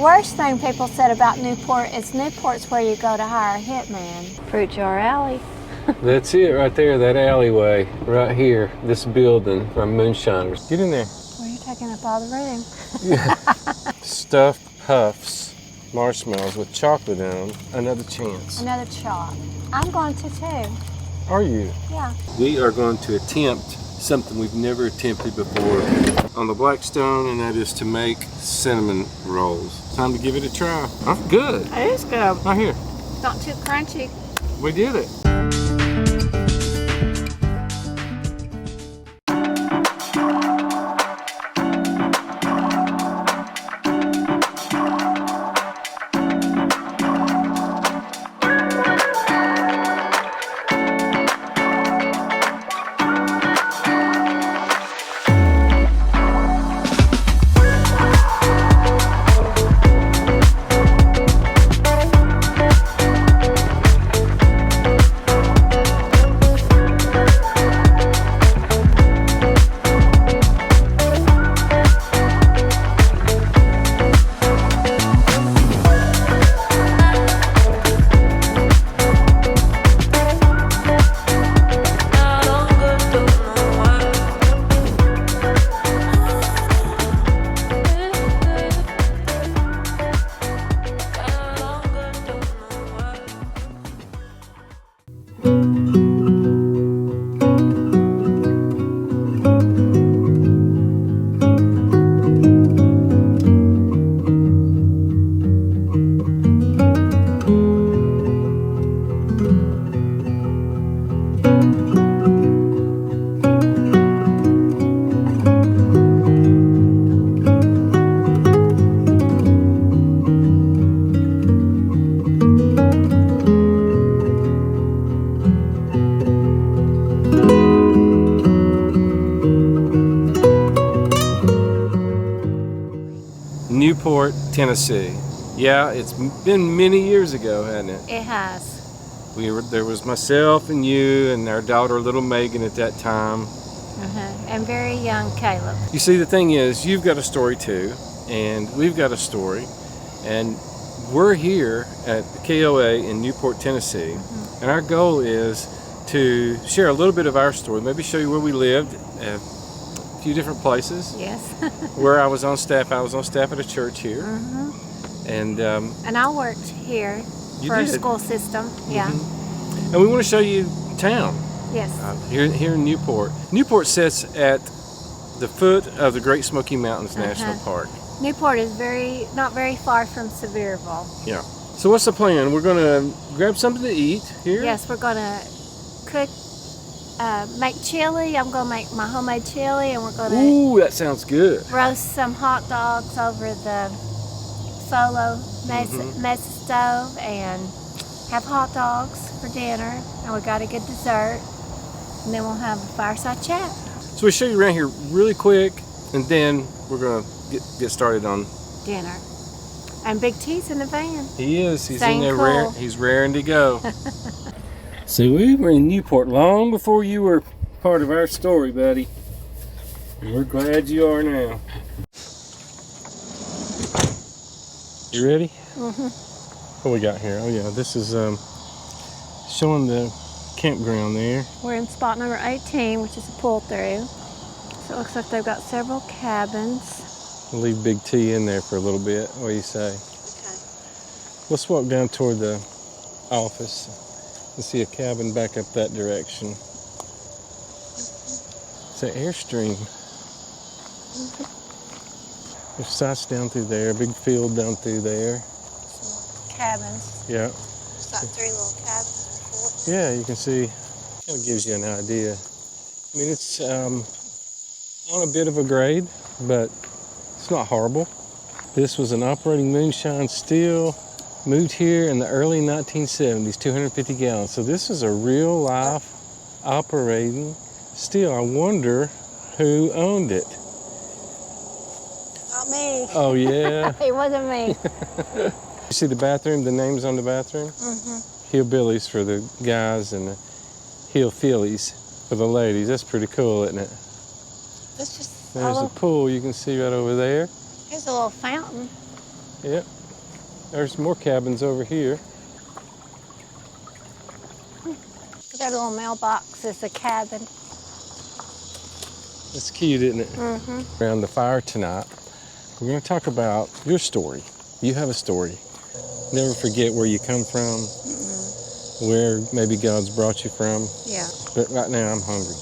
worst thing people said about Newport is Newport's where you go to hire a hitman. Fruit Jar Alley. That's it right there, that alleyway, right here, this building from Moonshiners. Get in there. Well, you're taking up all the room. Yeah. Stuffed puffs, marshmallows with chocolate in them. Another chance. Another chop. I'm going to too. Are you? Yeah. We are going to attempt something we've never attempted before on the Blackstone, and that is to make cinnamon rolls. Time to give it a try. Oh, good. It is good. Right here. Not too crunchy. We did it. Newport, Tennessee. Yeah, it's been many years ago, hasn't it? It has. There was myself and you and our daughter, little Megan, at that time. And very young Caleb. You see, the thing is, you've got a story too, and we've got a story, and we're here at KOA in Newport, Tennessee, and our goal is to share a little bit of our story, maybe show you where we lived, a few different places. Yes. Where I was on staff at a church here, and I worked here for a school system. Yeah. And we want to show you town. Yes. Here in Newport. Newport sits at the foot of the Great Smoky Mountains National Park. Newport is not very far from Sevierville. Yeah. So what's the plan? We're going to grab something to eat here? Yes, we're going to cook, make chili. I'm going to make my homemade chili, and we're going to... Ooh, that sounds good. Roast some hot dogs over the solo mesa stove and have hot dogs for dinner. And we got a good dessert. And then we'll have a fireside chat. So we'll show you around here really quick, and then we're going to get started on dinner. And Big T's in the van. He is. He's Staying in there. cool. He's raring to go. So we were in Newport long before you were part of our story, buddy. And we're glad you are now. You ready? What we got here? Oh yeah, this is showing the campground there. We're in spot number 18, which is a pull through. So it looks like they've got several cabins. We'll leave Big T in there for a little bit. What do you say? Okay. Let's walk down toward the office and see a cabin back up that direction. It's an Airstream. There's sites down through there, big field down through there. Some cabins. Yeah. It's like 3 little cabins. Yeah, you can see, kind of gives you an idea. I mean, it's on a bit of a grade, but it's not horrible. This was an operating moonshine still, moved here in the early 1970s, 250 gallons. So this is a real life operating still. I wonder who owned it. Not me. Oh yeah. It wasn't me. You see the bathroom, the names on the bathroom? Hillbillies for the guys and the hillbillies for the ladies. That's pretty cool, isn't it? That's just There's a pool you can see right over there. Here's a little fountain. Yep. There's more cabins over here. That little mailbox is a cabin. It's cute, isn't it? Around the fire tonight, we're going to talk about your story. You have a story. Never forget where you come from, where maybe God's brought you from. Yeah. But right now I'm hungry.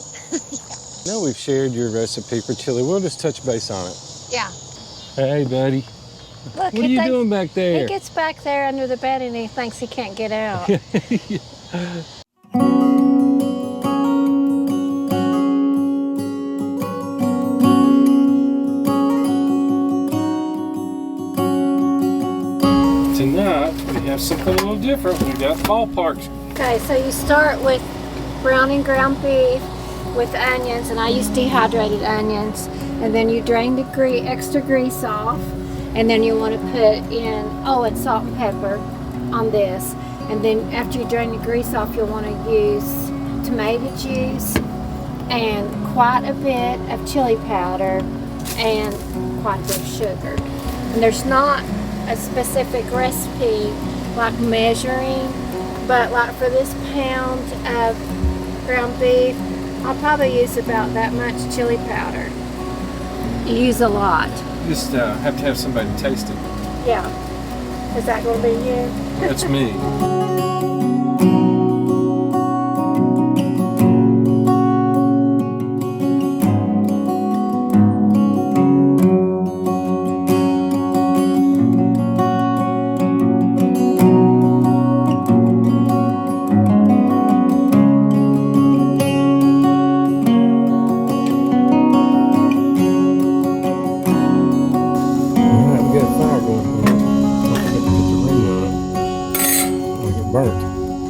Now we've shared your recipe for chili. We'll just touch base on it. Yeah. Hey, buddy. Look, What are you doing back there? He gets back there under the bed and he thinks he can't get out. Tonight we have something a little different. We've got ballparks. Okay, so you start with browning ground beef with onions, and I use dehydrated onions, and then you drain the extra grease off, and then you want to put in, and salt and pepper on this, and then after you drain the grease off, you'll want to use tomato juice and quite a bit of chili powder and quite a bit of sugar. And there's not a specific recipe like measuring, but like for this pound of ground beef, I'll probably use about that much chili powder. You use a lot. Just have to have somebody taste it. Yeah. Is that going to be you? That's me.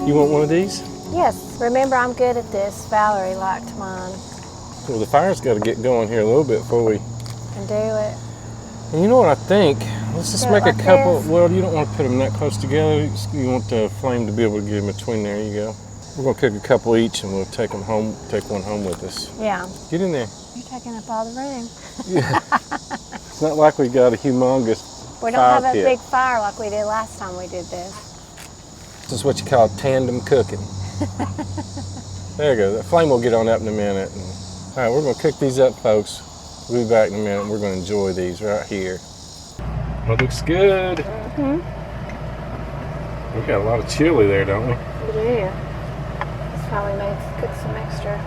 You want one of these? Yes. Remember, I'm good at this. Valerie liked mine. Well, the fire's got to get going here a little bit before we And do it. And you know what I think? Let's just Do it make like a couple. this? Well, you don't want to put them that close together. You want the flame to be able to get in between. There you go. We're gonna cook a couple each, and we'll take them home. Take one home with us. Yeah. Get in there. You're taking up all the room. Yeah. It's not like we got a humongous. We don't fire have a pit. big fire like we did last time we did this. This is what you call tandem cooking. There you go. The flame will get on up in a minute. And, all right, we're gonna cook these up, folks. We'll be back in a minute. We're gonna enjoy these right here. That looks good. Mm-hmm. We've got a lot of chili there, don't we? We do. That's why we made cook some extra.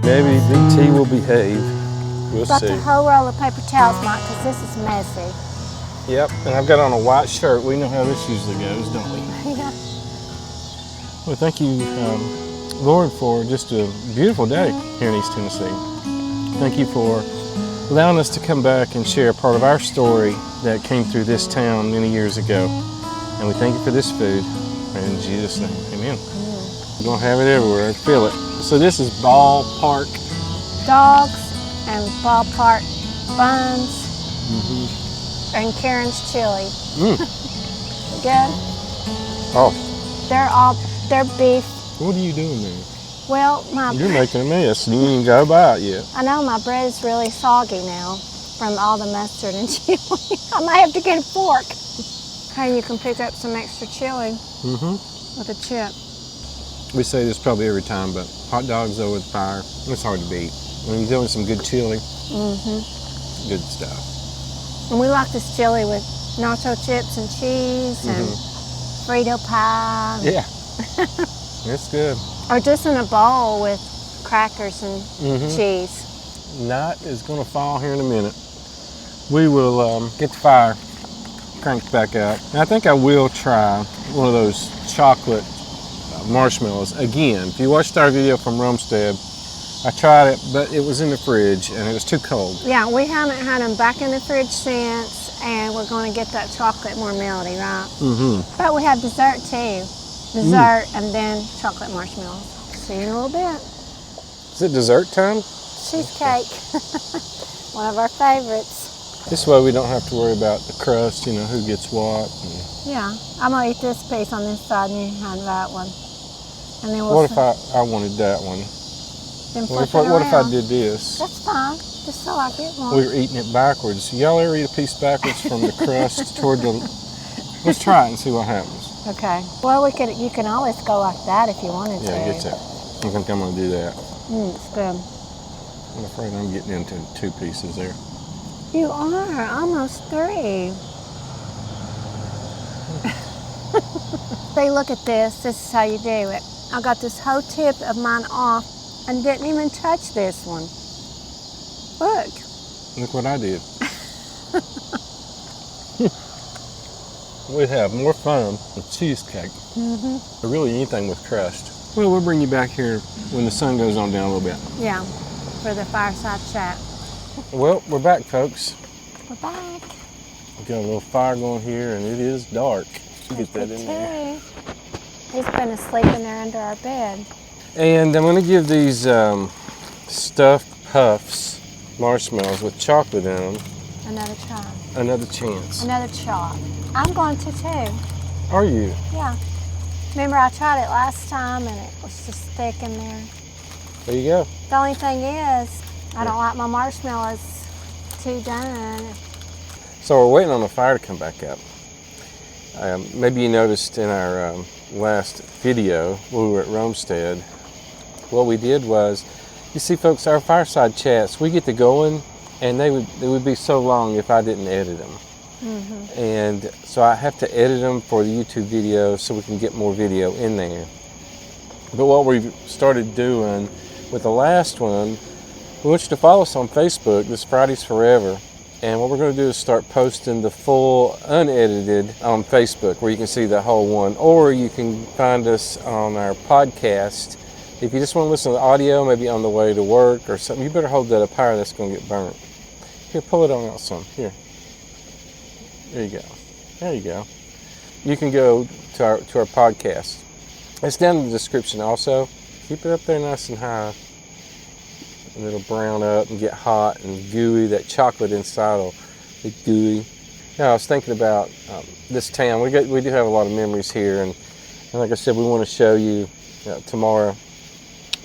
Maybe BT will behave. We'll Brought see. the whole roll of paper towels, Mike, because this is messy. Yep, and I've got on a white shirt. We know how this usually goes, don't we? Yeah. Well, thank you, Lord, for just a beautiful day here in East Tennessee. Thank you for allowing us to come back and share part of our story that came through this town many years ago. And we thank you for this food. In Jesus' name, amen. We're going to have it everywhere. I feel it. So this is ballpark. Dogs and ballpark buns and Karen's chili. Good? Oh, They're beef. what are you doing there? Well, You're making a mess. You ain't got by it yet. I know my bread is really soggy now from all the mustard and chili. I might have to get a fork. Hey, you can pick up some extra chili with a chip. We say this probably every time, but hot dogs over the fire, it's hard to beat. When you're doing some good chili, good stuff. And we like this chili with nacho chips and cheese and Frito pie. Yeah, it's good. Or just in a bowl with crackers and cheese. Night is gonna fall here in a minute. We will get the fire cranked back up. And I think I will try one of those chocolate marshmallows again. If you watched our video from Rumstead, I tried it, but it was in the fridge and it was too cold. Yeah, we haven't had them back in the fridge since, and we're going to get that chocolate more melty, right? But we have dessert too. Dessert and then chocolate marshmallows. See you in a little bit. Is it dessert time? Cheesecake. One of our favorites. This way we don't have to worry about the crust, you know, who gets what. Yeah, I'm gonna eat this piece on this side and you have that one. And then we'll What if I wanted that one? then What flip it if I around. did this? That's fine, just so I get one. We were eating it backwards. Y'all ever eat a piece backwards from the crust toward the... Let's try it and see what happens. Okay. Well, you can always go like that if you wanted to. Yeah, get that. I think I'm gonna do that. It's good. I'm afraid I'm getting into 2 pieces there. You are almost 3. See, look at this. This is how you do it. I got this whole tip of mine off and didn't even touch this one. Look. Look what I did. We'd have more fun with cheesecake. Or really anything with crust. Well, we'll bring you back here when the sun goes on down a little bit. Yeah, for the fireside chat. Well, we're back, folks. We're back. We've got a little fire going here, and it is dark. Get that in there. He's been asleep in there under our bed. And I'm going to give these stuffed puffs, marshmallows with chocolate in them, Another try. another chance. Another shot. I'm going to too. Are you? Yeah. Remember I tried it last time and it was just thick in there. There you go. The only thing is, I don't like my marshmallows too done. So we're waiting on the fire to come back up. Maybe you noticed in our last video when we were at Romestead, what we did was, you see folks, our fireside chats, we get to going and they would be so long if I didn't edit them. And so I have to edit them for the YouTube video so we can get more video in there. But what we've started doing with the last one, we want you to follow us on Facebook, this Fridays Forever. And what we're going to do is start posting the full unedited on Facebook where you can see the whole one. Or you can find us on our podcast. If you just want to listen to the audio, maybe on the way to work or something, you better hold that up higher, that's going to get burnt. Here, pull it on out some. Here. There you go. There you go. You can go to our podcast. It's down in the description also. Keep it up there nice and high. And it'll brown up and get hot and gooey. That chocolate inside will be gooey. Now, I was thinking about this town. We do have a lot of memories here, and like I said, we want to show you tomorrow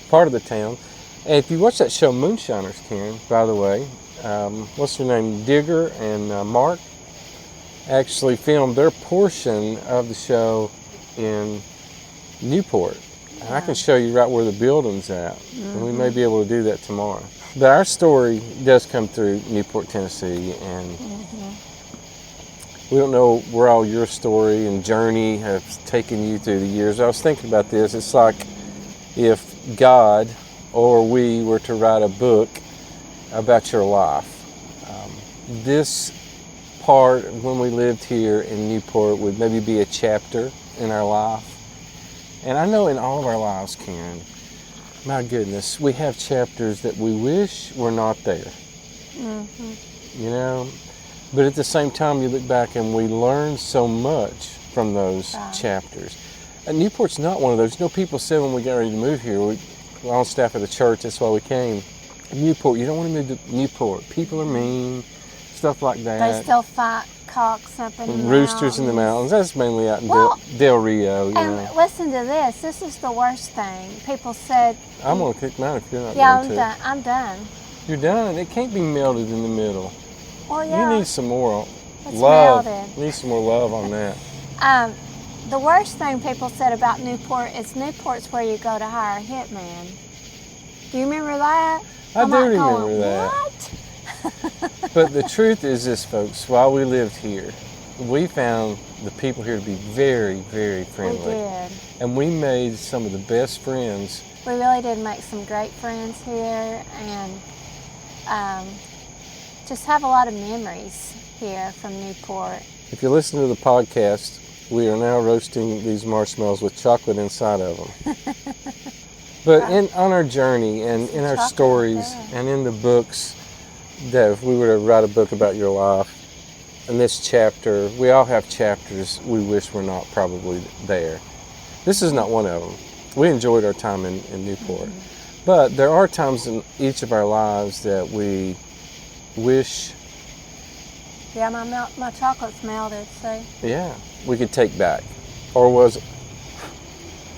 part of the town. And if you watch that show Moonshiners, Karen, by the way, what's their name? Digger and Mark actually filmed their portion of the show in Newport. And I can show you right where the building's at. And we may be able to do that tomorrow. But our story does come through Newport, Tennessee. And we don't know where all your story and journey have taken you through the years. I was thinking about this. It's like if God or we were to write a book about your life. This part, when we lived here in Newport, would maybe be a chapter in our life. And I know in all of our lives, Karen, my goodness, we have chapters that we wish were not there. You know? But at the same time, you look back and we learn so much from those chapters. And Newport's not one of those. You know, people said when we got ready to move here, we're on staff at the church, that's why we came. Newport, you don't want to move to Newport. People are mean, stuff like that. They still fight cocks up in the mountains. Roosters in the mountains. That's mainly out in Del Rio. You and know. Listen to this. This is the worst thing. People said... I'm going to kick mine if you're not going to. Yeah, I'm done. You're done? It can't be melted in the middle. Well, yeah. You need some more It's love. Melted. You need some more love on that. The worst thing people said about Newport is Newport's where you go to hire a hitman. Do you remember that? I do remember that. What? But the truth is this, folks. While we lived here, we found the people here to be very, very friendly. We did. And we made some of the best friends. We really did make some great friends here, and just have a lot of memories here from Newport. If you listen to the podcast, we are now roasting these marshmallows with chocolate inside of them. But on our journey and in our stories and in the books, that if we were to write a book about your life, in this chapter, we all have chapters we wish were not probably there. This is not one of them. We enjoyed our time in Newport. But there are times in each of our lives that we wish, Yeah, my chocolate's melted, see? yeah, we could take back, or was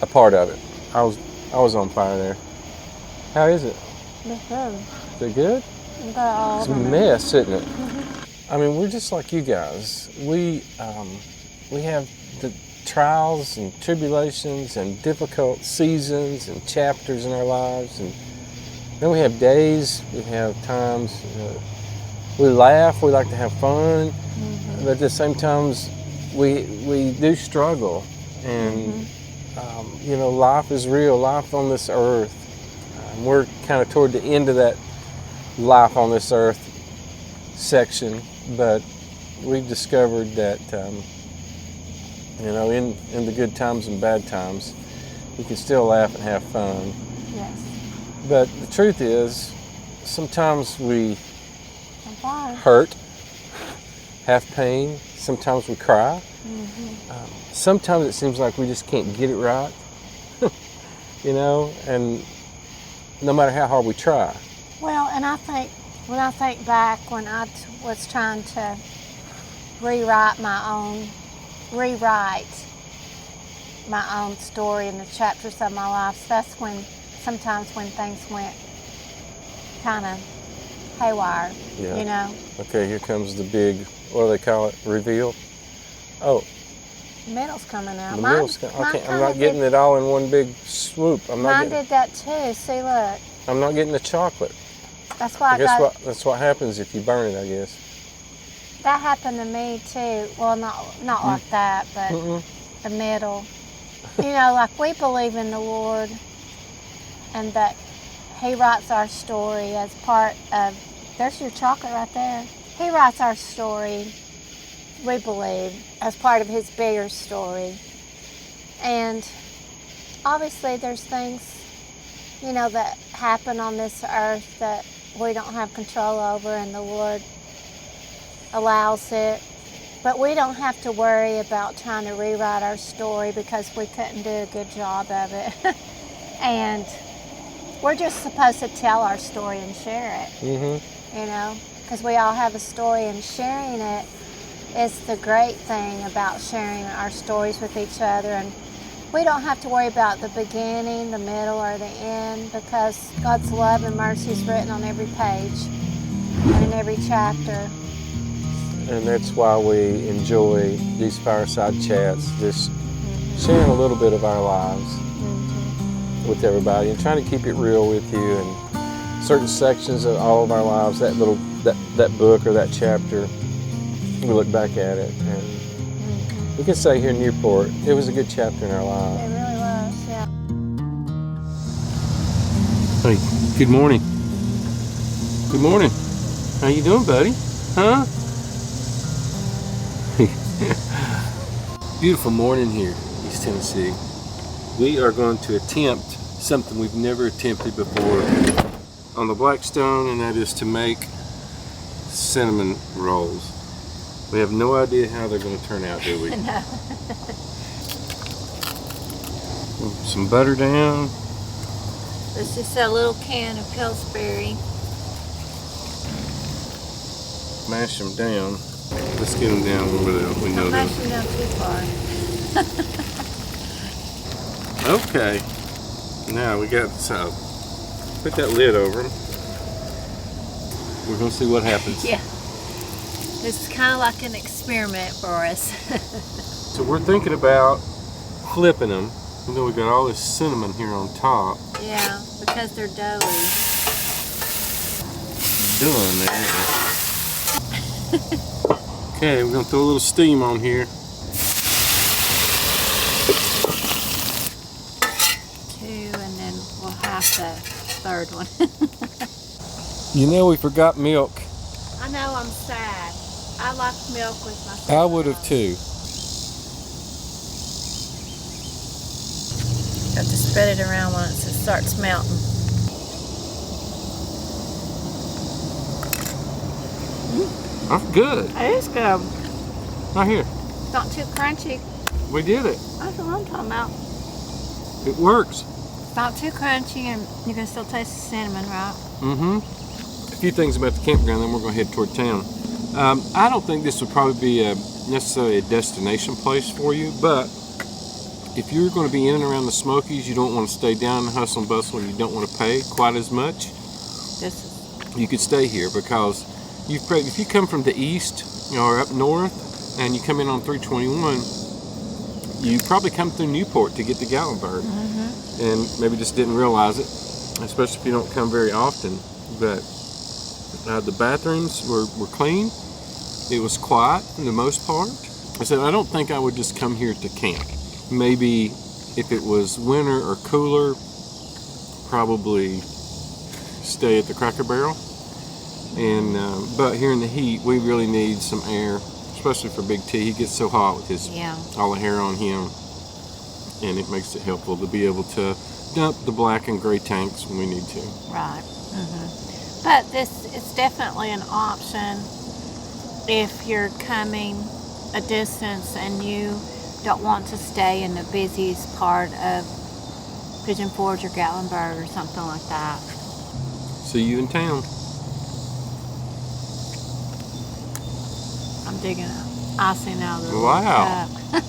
a part of it. I was on fire there. How is it? It's good. Is it good? You got all It's a of them. mess, isn't it? I mean, we're just like you guys. We have the trials and tribulations and difficult seasons and chapters in our lives, and then we have days, we have times. We laugh, we like to have fun, but at the same time, we do struggle, and you know, life is real. Life on this earth. We're kind of toward the end of that life on this earth section, but we've discovered that you know, in the good times and bad times, we can still laugh and have fun. Yes. But the truth is, sometimes we I'm hurt, have pain. Sometimes we cry. Sometimes it seems like we just can't get it right, you know, and no matter how hard we try. Well, and I think when I think back when I was trying to rewrite my own story in the chapters of my life, that's when sometimes when things went kind of haywire, Yeah. you know. Okay, here comes the big, what do they call it, reveal? Oh, The middle's coming out. the Mine- middle's mine okay, I'm kinda not getting it all in one big swoop. Mine did that too. See, look. I'm not getting the chocolate. That's why I Guess got. what? That's what happens if you burn it, I guess. That happened to me too. Well, not like that, but the middle. You know, like we believe in the Lord, and that He writes our story as part of. There's your chocolate right there. He writes our story, we believe, as part of His bigger story. And obviously, there's things, you know, that happen on this earth that we don't have control over, and the Lord allows it. But we don't have to worry about trying to rewrite our story because we couldn't do a good job of it. And we're just supposed to tell our story and share it, you know, because we all have a story, and sharing it is the great thing about sharing our stories with each other. And we don't have to worry about the beginning, the middle, or the end, because God's love and mercy is written on every page and in every chapter. And that's why we enjoy these fireside chats, just sharing a little bit of our lives with everybody and trying to keep it real with you, and certain sections of all of our lives, that book or that chapter, we look back at it and we can say here in Newport, it was a good chapter in our lives. It really was, yeah. Hey, good morning. Good morning. How you doing, buddy? Huh? Beautiful morning here, East Tennessee. We are going to attempt something we've never attempted before on the Blackstone, and that is to make cinnamon rolls. We have no idea how they're going to turn out, do we? No. Some butter down. It's just a little can of Pillsbury. Mash them down. Let's get them down where we know Don't them. mash them down too far. Okay. Now we got, so put that lid over them. We're going to see what happens. Yeah. This is kind of like an experiment for us. So we're thinking about flipping them. You know, we got all this cinnamon here on top. Yeah, because they're doughy. Done there. Okay, we're gonna throw a little steam on here. 2, and then we'll have the third one. You know, we forgot milk. I know, I'm sad. I like milk with my I would have too. Got to spread it around once it starts melting. That's good. It is good. Right here. Not too crunchy. We did it. That's what I'm talking about. It works. It's not too crunchy, and you can still taste the cinnamon, right? Mm-hmm. few things about the campground, then we're going to head toward town. I don't think this would probably be necessarily a destination place for you, but if you're going to be in and around the Smokies, you don't want to stay down in the hustle and bustle, and you don't want to pay quite as much, you could stay here, because if you come from the east, or up north, and you come in on 321, you probably come through Newport to get to Gatlinburg, and maybe just didn't realize it, especially if you don't come very often. But the bathrooms were clean. It was quiet for the most part. I said, I don't think I would just come here to camp. Maybe if it was winter or cooler, probably stay at the Cracker Barrel. And but here in the heat, we really need some air, especially for Big T. He gets so hot with his all the hair on him, and it makes it helpful to be able to dump the black and gray tanks when we need to. Right. But this is definitely an option if you're coming a distance and you don't want to stay in the busiest part of Pigeon Forge or Gatlinburg or something like that. See you in town. I'm digging up icing out of the Wow. cup.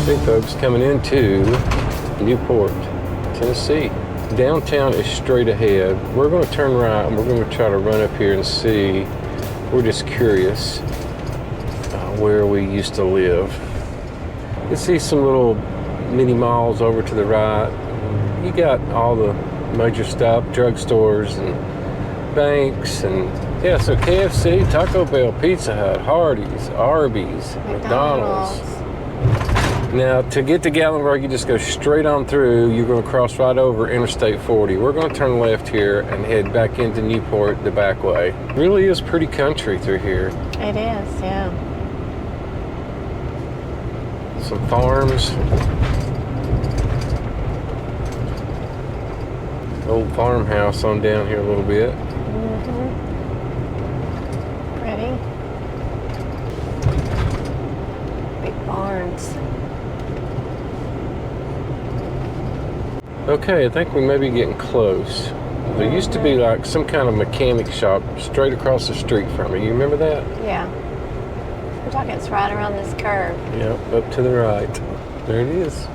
Okay, folks, coming into Newport, Tennessee. Downtown is straight ahead. We're going to turn right, and we're going to try to run up here and see. We're just curious where we used to live. You see some little mini malls over to the right. You got all the major stuff, drugstores and banks, and yeah, so KFC, Taco Bell, Pizza Hut, Hardee's, Arby's, McDonald's. Now, to get to Gatlinburg, you just go straight on through. You're going to cross right over Interstate 40. We're going to turn left here and head back into Newport the back way. It really is pretty country through here. It is, yeah. Some farms. Old farmhouse on down here a little bit. Pretty. Big barns. Okay, I think we may be getting close. There used to be like some kind of mechanic shop straight across the street from me. You remember that? Yeah. We're talking it's right around this curve. Yep, up to the right. There it is.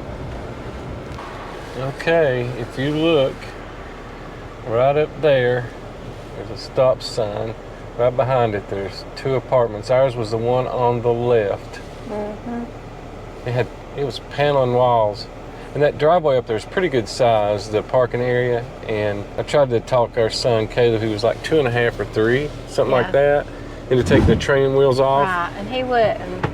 Okay, if you look right up there, there's a stop sign. Right behind it, there's 2 apartments. Ours was the one on the left. It was paneling walls. And that driveway up there is pretty good size, the parking area. And I tried to talk our son, Caleb, who was like 2.5 or 3, something like that, into taking the training wheels off. Right, and he wouldn't.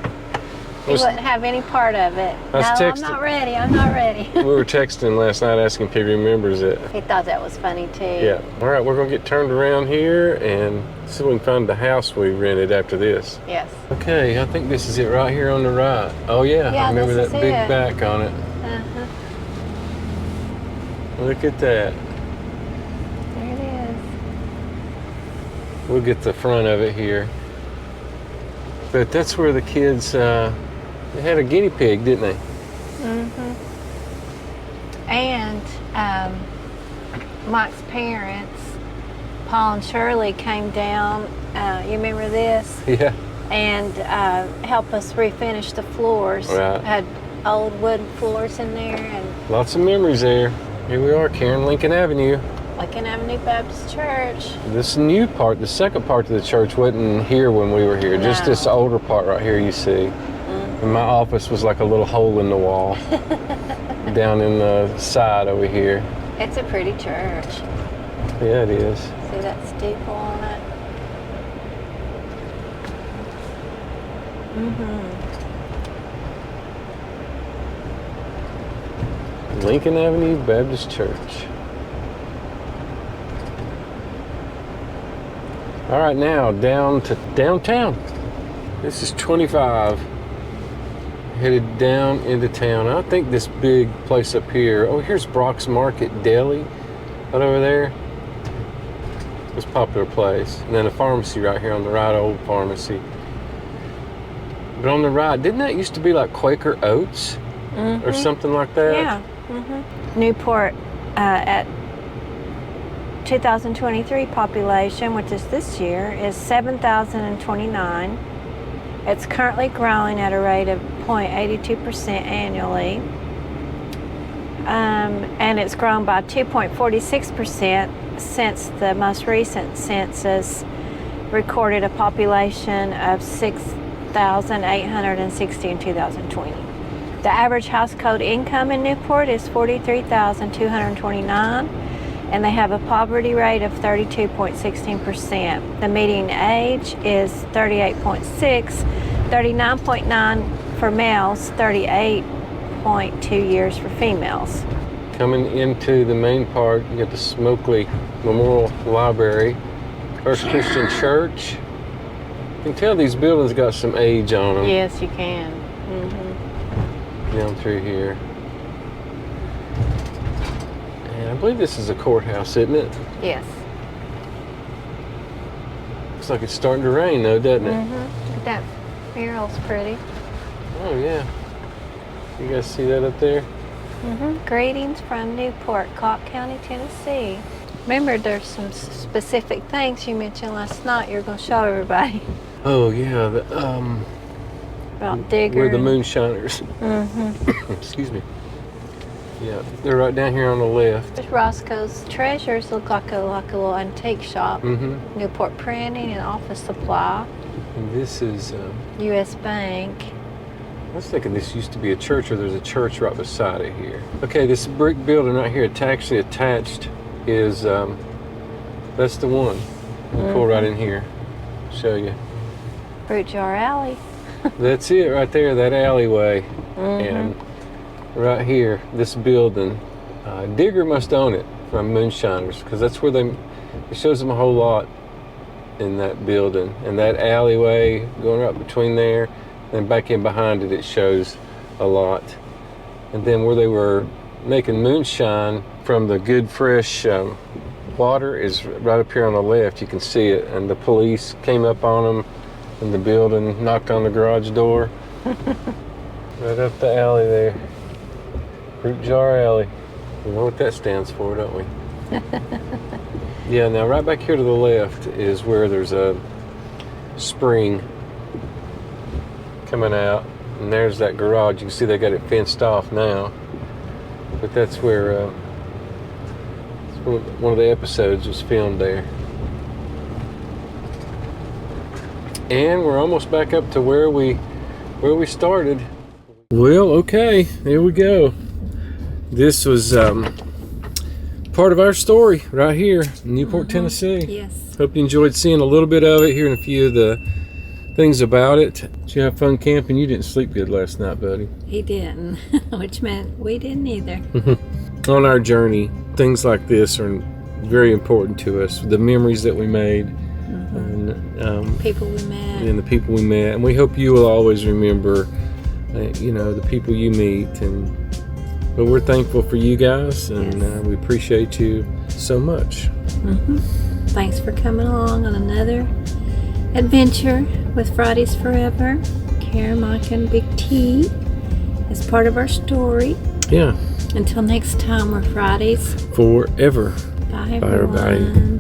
He wouldn't have any part of it. No, I'm not ready. I'm not ready. We were texting last night asking if he remembers it. He thought that was funny too. Yeah. All right, we're going to get turned around here and see if we can find the house we rented after this. Yes. Okay, I think this is it right here on the right. Oh yeah, I remember that big back on it. Look at that. There it is. We'll get the front of it here. But that's where the kids, they had a guinea pig, didn't they? And Mike's parents, Paul and Shirley, came down, you remember this? Yeah. And helped us refinish the floors. Right. Had old wooden floors in there. And lots of memories there. Here we are, Karen, Lincoln Avenue. Lincoln Avenue Baptist Church. This new part, the second part of the church, wasn't here when we were here. No. Just this older part right here you see. And my office was like a little hole in the wall down in the side over here. It's a pretty church. Yeah, it is. See that steeple on it? Lincoln Avenue Baptist Church. All right, now down to downtown. This is 25. Headed down into town. I think this big place up here. Oh, here's Brock's Market Deli. Right over there. It's a popular place. And then a pharmacy right here on the right, old pharmacy. But on the right, didn't that used to be like Quaker Oats or something like that? Yeah. Newport at 2023 population, which is this year, is 7,029. It's currently growing at a rate of 0.82% annually. And it's grown by 2.46% since the most recent census recorded a population of 6,860 in 2020. The average household income in Newport is $43,229, and they have a poverty rate of 32.16%. The median age is 38.6, 39.9 for males, 38.2 years for females. Coming into the main part, you got the Smoky Memorial Library, First Christian Church. You can tell these buildings got some age on them. Yes, you can. Down through here. And I believe this is a courthouse, isn't it? Yes. Looks like it's starting to rain though, doesn't it? That mural's pretty. Oh yeah. You guys see that up there? Greetings from Newport, Clark County, Tennessee. Remember, there's some specific things you mentioned last night you're going to show everybody. Oh yeah, About Digger. we're the moonshiners. Excuse me. Yeah, they're right down here on the left. Roscoe's Treasures look like a little antique shop. Newport Printing and Office Supply. And this is, U.S. Bank. I was thinking this used to be a church, or there's a church right beside it here. Okay, this brick building right here, actually attached, is, that's the one. We'll pull right in here, show you. Fruit Jar Alley. That's it right there, that alleyway. And right here, this building, Digger must own it from Moonshiners, because that's where it shows them a whole lot in that building. And that alleyway going right between there, and back in behind it, it shows a lot. And then where they were making moonshine from the good fresh water is right up here on the left. You can see it. And the police came up on them in the building, knocked on the garage door. Right up the alley there. Fruit Jar Alley. We know what that stands for, don't we? Yeah, now right back here to the left is where there's a spring coming out. And there's that garage. You can see they got it fenced off now. But that's where one of the episodes was filmed there. And we're almost back up to where we started. Well, okay, here we go. This was part of our story right here in Newport, Tennessee. Yes. Hope you enjoyed seeing a little bit of it, hearing a few of the things about it. Did you have fun camping? You didn't sleep good last night, buddy. He didn't, which meant we didn't either. On our journey, things like this are very important to us. The memories that we made, and People we met. and the people we met, and we hope you will always remember, the people you meet. But we're thankful for you guys, and we appreciate you so much. Thanks for coming along on another adventure with Fridays Forever. Karen, Mike, and Big T as part of our story. Yeah. Until next time, we're Fridays Forever. Bye, Bye, everyone. everybody.